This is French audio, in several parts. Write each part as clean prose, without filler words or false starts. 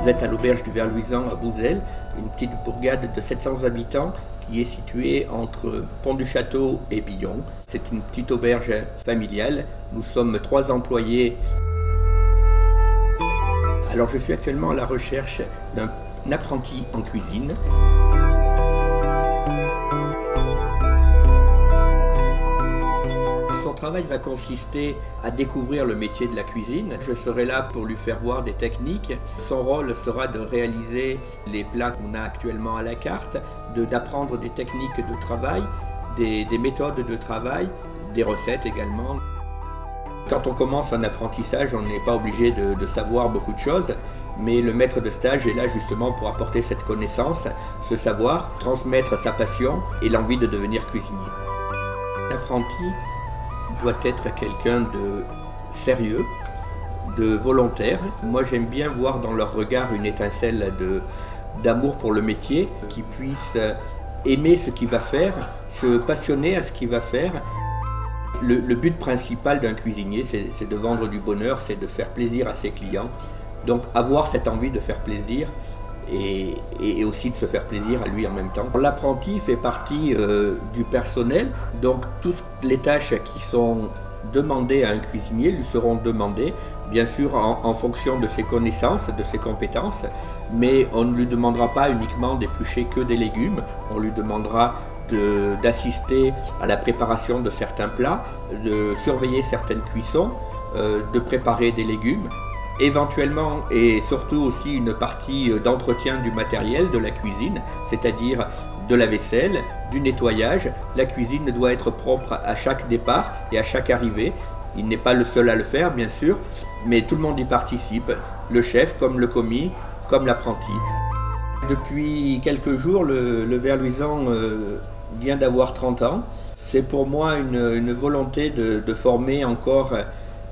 Vous êtes à l'auberge du Verluisant à Bouzel, une petite bourgade de 700 habitants qui est située entre Pont-du-Château et Billon. C'est une petite auberge familiale. Nous sommes 3 employés. Alors je suis actuellement à la recherche d'un apprenti en cuisine. Son travail va consister à découvrir le métier de la cuisine. Je serai là pour lui faire voir des techniques. Son rôle sera de réaliser les plats qu'on a actuellement à la carte, d'apprendre des techniques de travail, des méthodes de travail, des recettes également. Quand on commence un apprentissage, on n'est pas obligé de savoir beaucoup de choses, mais le maître de stage est là justement pour apporter cette connaissance, ce savoir, transmettre sa passion et l'envie de devenir cuisinier. L'apprenti doit être quelqu'un de sérieux, de volontaire. Moi, j'aime bien voir dans leur regard une étincelle d'amour pour le métier, qu'ils puissent aimer ce qu'il va faire, se passionner à ce qu'il va faire. Le but principal d'un cuisinier, c'est de vendre du bonheur, c'est de faire plaisir à ses clients. Donc avoir cette envie de faire plaisir et aussi de se faire plaisir à lui en même temps. L'apprenti fait partie du personnel, donc toutes les tâches qui sont demandées à un cuisinier lui seront demandées, bien sûr en fonction de ses connaissances, de ses compétences, mais on ne lui demandera pas uniquement d'éplucher que des légumes, on lui demandera d'assister à la préparation de certains plats, de surveiller certaines cuissons, de préparer des légumes, éventuellement et surtout aussi une partie d'entretien du matériel de la cuisine, c'est-à-dire de la vaisselle, du nettoyage. La cuisine doit être propre à chaque départ et à chaque arrivée. Il n'est pas le seul à le faire, bien sûr, mais tout le monde y participe, le chef comme le commis, comme l'apprenti. Depuis quelques jours, le Verluisant vient d'avoir 30 ans. C'est pour moi une volonté de former encore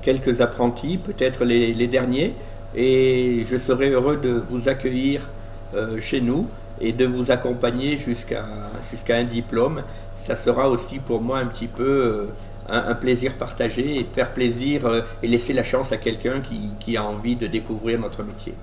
quelques apprentis, peut-être les derniers, et je serai heureux de vous accueillir chez nous et de vous accompagner jusqu'à un diplôme. Ça sera aussi pour moi un petit peu un plaisir partagé et faire plaisir et laisser la chance à quelqu'un qui a envie de découvrir notre métier.